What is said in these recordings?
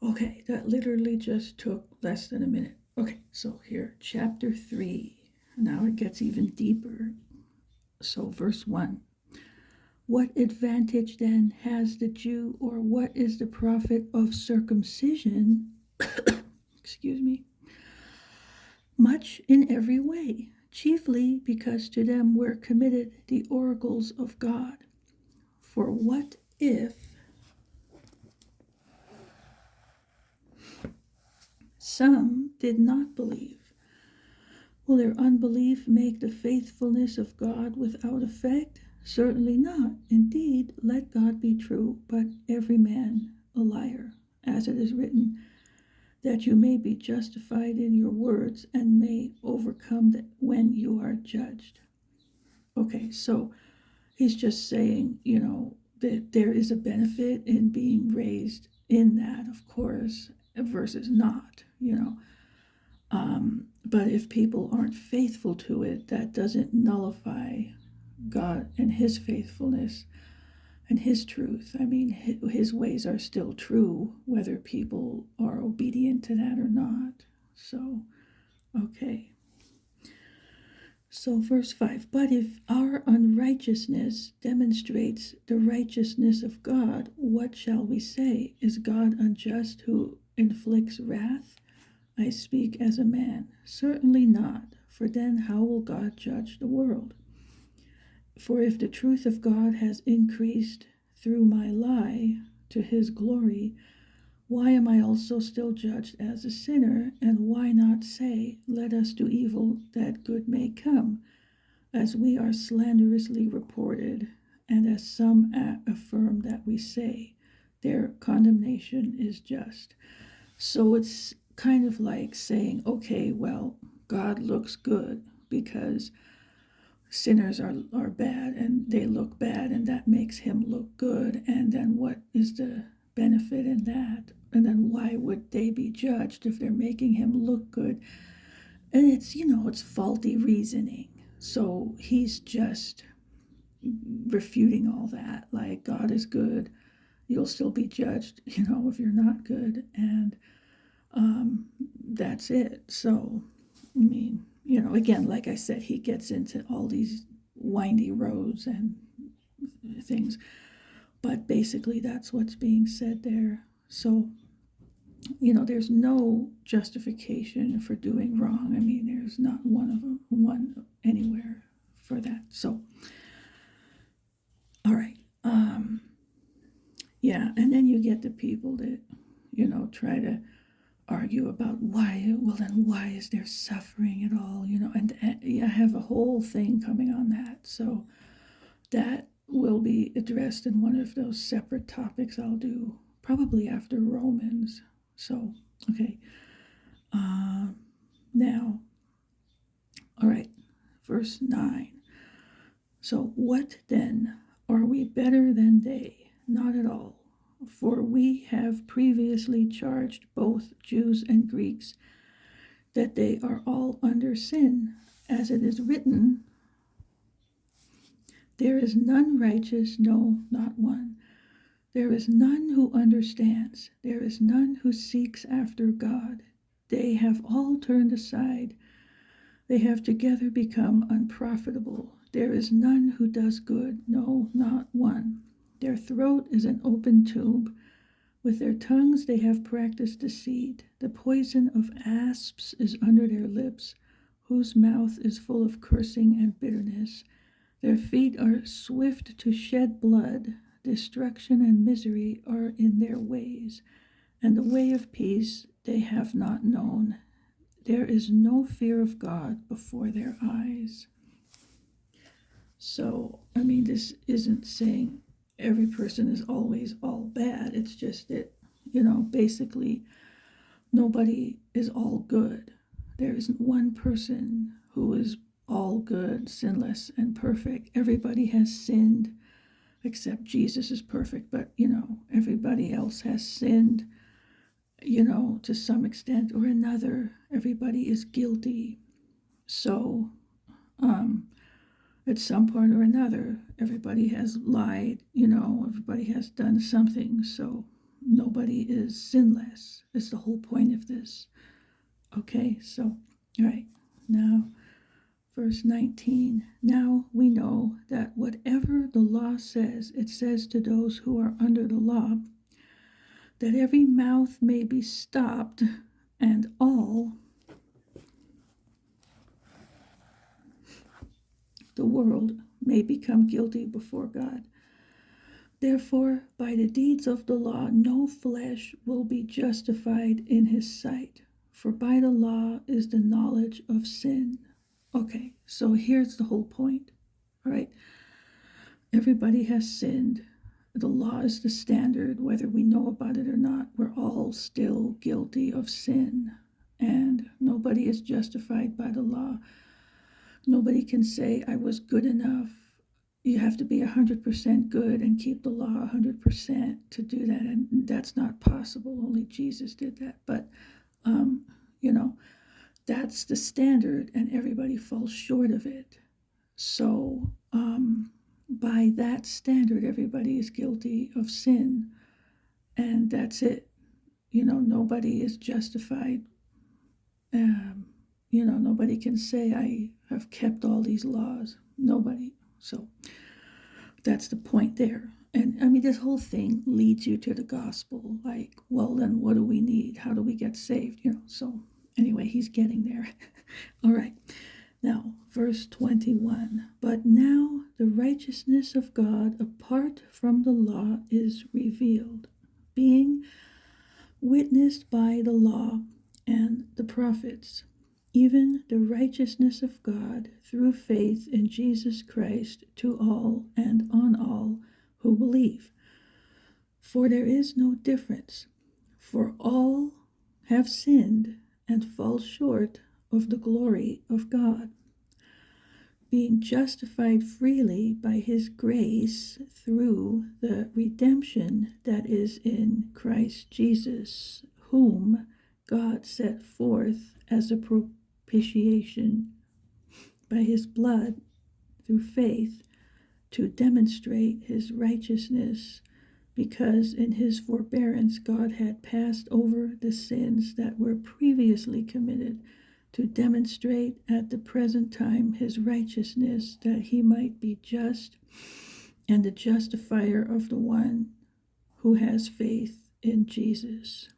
Okay, that literally just took less than a minute. Okay, so here, chapter 3. Now it gets even deeper. So, verse 1. What advantage then has the Jew, or what is the profit of circumcision? Excuse me. Much in every way, chiefly because to them were committed the oracles of God. For what if some did not believe? Will their unbelief make the faithfulness of God without effect? Certainly not. Indeed, let God be true, but every man a liar, as it is written, that you may be justified in your words and may overcome when you are judged. Okay, so he's just saying, that there is a benefit in being raised in that, of course, versus not. But if people aren't faithful to it, that doesn't nullify God and his faithfulness and his truth. I mean, his ways are still true, whether people are obedient to that or not. So, okay. So, verse 5. But if our unrighteousness demonstrates the righteousness of God, what shall we say? Is God unjust who inflicts wrath? I speak as a man. Certainly not, for then how will God judge the world? For if the truth of God has increased through my lie to his glory, why am I also still judged as a sinner? And why not say, let us do evil that good may come, as we are slanderously reported, and as some affirm that we say, their condemnation is just. So it's kind of like saying, okay, well, God looks good because sinners are bad and they look bad, and that makes him look good. And then what is the benefit in that? And then why would they be judged if they're making him look good? And it's faulty reasoning. So he's just refuting all that. Like, God is good. You'll still be judged, if you're not good. And that's it. So, I mean, again, like I said, he gets into all these windy roads and things, but basically that's what's being said there. So, there's no justification for doing wrong. I mean, there's not one anywhere for that. So, all right. Yeah, and then you get the people that, try to argue about why is there suffering at all, and I have a whole thing coming on that. So that will be addressed in one of those separate topics I'll do probably after Romans. So, okay. Now, all right, verse 9. So, what then? Are we better than they? Not at all. For we have previously charged both Jews and Greeks that they are all under sin, as it is written, there is none righteous, no, not one. There is none who understands. There is none who seeks after God. They have all turned aside. They have together become unprofitable. There is none who does good, no, not one. Their throat is an open tomb. With their tongues they have practiced deceit. The poison of asps is under their lips, whose mouth is full of cursing and bitterness. Their feet are swift to shed blood. Destruction and misery are in their ways, and the way of peace they have not known. There is no fear of God before their eyes. So, I mean, this isn't saying every person is always all bad. It's just that, basically nobody is all good. There isn't one person who is all good, sinless, and perfect. Everybody has sinned, except Jesus is perfect, but, everybody else has sinned, to some extent or another. Everybody is guilty. So, at some point or another, everybody has lied, everybody has done something. So, nobody is sinless. It's the whole point of this. Okay, so, all right, now, verse 19. Now we know that whatever the law says, it says to those who are under the law, that every mouth may be stopped, and all the world may become guilty before God. Therefore, by the deeds of the law, no flesh will be justified in his sight, for by the law is the knowledge of sin. Okay, so here's the whole point. All right, everybody has sinned. The law is the standard, whether we know about it or not. We're all still guilty of sin, and nobody is justified by the law. Nobody can say, I was good enough. You have to be 100% good and keep the law 100% to do that, and that's not possible. Only Jesus did that. But, you know, that's the standard, and everybody falls short of it. So, by that standard, everybody is guilty of sin, and that's it. Nobody is justified. Nobody can say, I have kept all these laws. Nobody. So that's the point there. And I mean, this whole thing leads you to the gospel. Like, well, then what do we need? How do we get saved? So anyway, he's getting there. All right. Now, verse 21. But now the righteousness of God apart from the law is revealed, being witnessed by the law and the prophets, even the righteousness of God through faith in Jesus Christ to all and on all who believe. For there is no difference, for all have sinned and fall short of the glory of God, being justified freely by his grace through the redemption that is in Christ Jesus, whom God set forth as a propitiation by his blood through faith to demonstrate his righteousness, because in his forbearance God had passed over the sins that were previously committed, to demonstrate at the present time his righteousness, that he might be just and the justifier of the one who has faith in Jesus.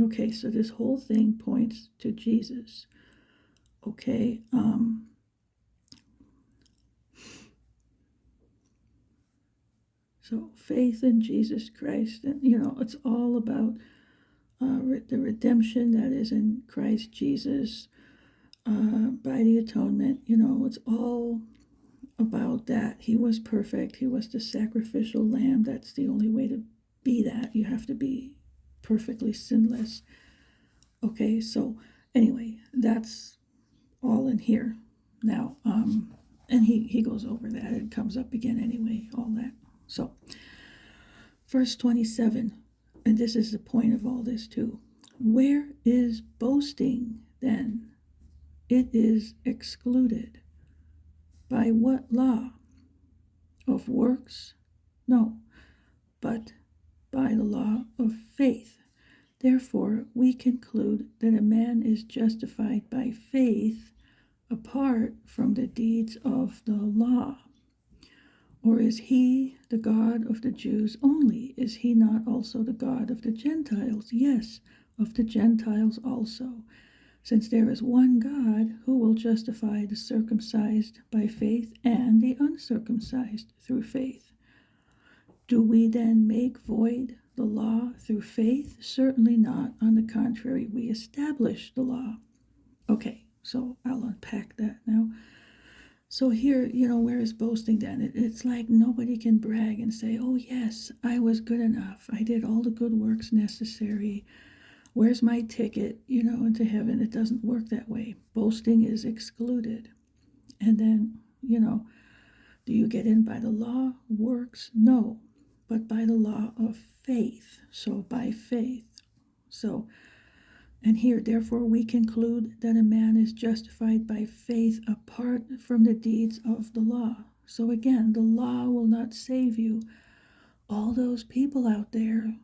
Okay, so this whole thing points to Jesus. Okay, so faith in Jesus Christ, and it's all about the redemption that is in Christ Jesus by the atonement. It's all about that. He was perfect. He was the sacrificial lamb. That's the only way to be that. You have to be perfectly sinless. Okay, so anyway, that's all in here. Now, and he goes over that. It comes up again anyway, all that. So, verse 27, and this is the point of all this too. Where is boasting then? It is excluded. By what law? Of works? No, but by the law of faith. Therefore, we conclude that a man is justified by faith apart from the deeds of the law. Or is he the God of the Jews only? Is he not also the God of the Gentiles? Yes, of the Gentiles also, since there is one God who will justify the circumcised by faith and the uncircumcised through faith. Do we then make void the law through faith? Certainly not. On the contrary, we establish the law. Okay, so I'll unpack that now. So here, where is boasting then? It's like nobody can brag and say, oh yes, I was good enough. I did all the good works necessary. Where's my ticket, into heaven? It doesn't work that way. Boasting is excluded. And then, do you get in by the law? Works? No, but by the law of faith. So by faith. So, and here, therefore, we conclude that a man is justified by faith apart from the deeds of the law. So again, the law will not save you. All those people out there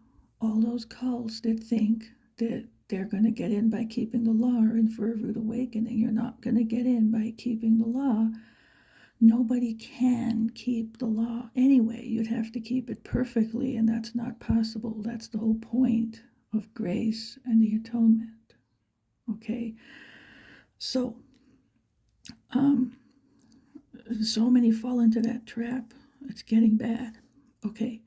all those cults that think that they're going to get in by keeping the law are in for a rude awakening. You're not going to get in by keeping the law. Nobody can keep the law anyway. You'd have to keep it perfectly, and that's not possible. That's the whole point of grace and the atonement. Okay? So, so many fall into that trap. It's getting bad. Okay.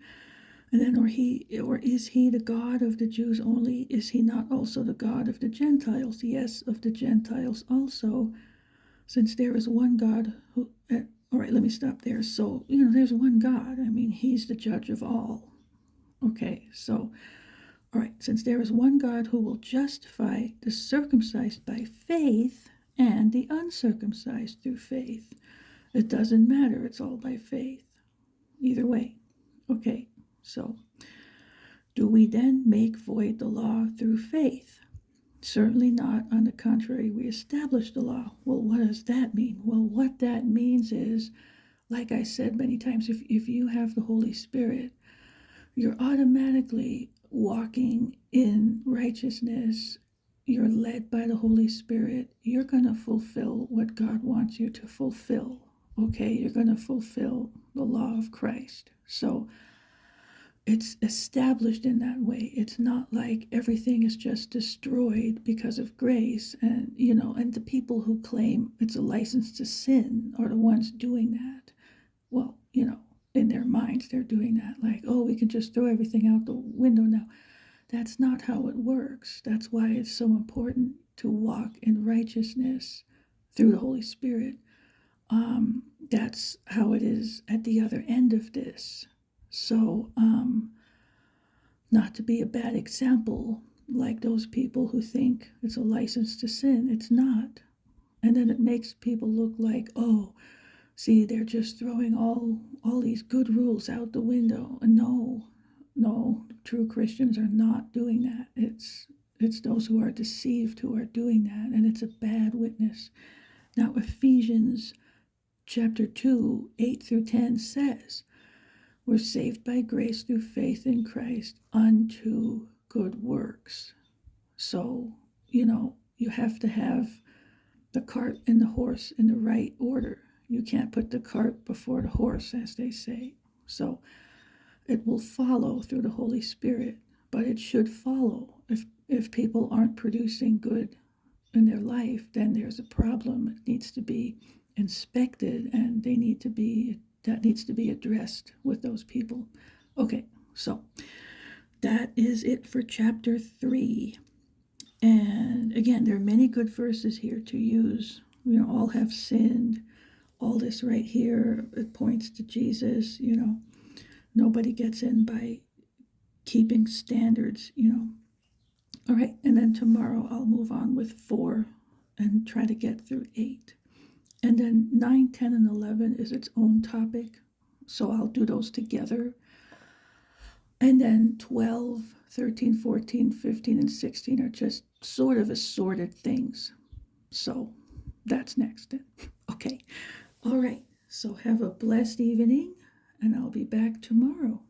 And then, or is he the God of the Jews only? Is he not also the God of the Gentiles? Yes, of the Gentiles also, since there is one God who. All right, let me stop there. So, there's one God. I mean, he's the judge of all. Okay, so, all right, since there is one God who will justify the circumcised by faith and the uncircumcised through faith, it doesn't matter. It's all by faith. Either way. Okay, so do we then make void the law through faith? Certainly not. On the contrary, we establish the law. Well, what does that mean? Well, what that means is, like I said many times, if you have the Holy Spirit, you're automatically walking in righteousness. You're led by the Holy Spirit. You're going to fulfill what God wants you to fulfill. Okay? You're going to fulfill the law of Christ. So it's established in that way. It's not like everything is just destroyed because of grace. And, and the people who claim it's a license to sin are the ones doing that. Well, in their minds, they're doing that. Like, oh, we can just throw everything out the window now. That's not how it works. That's why it's so important to walk in righteousness through the Holy Spirit. That's how it is at the other end of this. So, not to be a bad example, like those people who think it's a license to sin. It's not. And then it makes people look like, oh, see, they're just throwing all these good rules out the window. And no, true Christians are not doing that. It's those who are deceived who are doing that, and it's a bad witness. Now, Ephesians chapter 2, 8 through 10 says, we're saved by grace through faith in Christ unto good works. So, you have to have the cart and the horse in the right order. You can't put the cart before the horse, as they say. So it will follow through the Holy Spirit, but it should follow. If people aren't producing good in their life, then there's a problem. It needs to be inspected, and that needs to be addressed with those people. Okay, so that is it for chapter 3. And again, there are many good verses here to use. All have sinned. All this right here, it points to Jesus. Nobody gets in by keeping standards. All right, and then tomorrow I'll move on with 4 and try to get through 8. And then 9, 10, and 11 is its own topic, so I'll do those together. And then 12, 13, 14, 15, and 16 are just sort of assorted things. So that's next. Okay. All right. So have a blessed evening, and I'll be back tomorrow.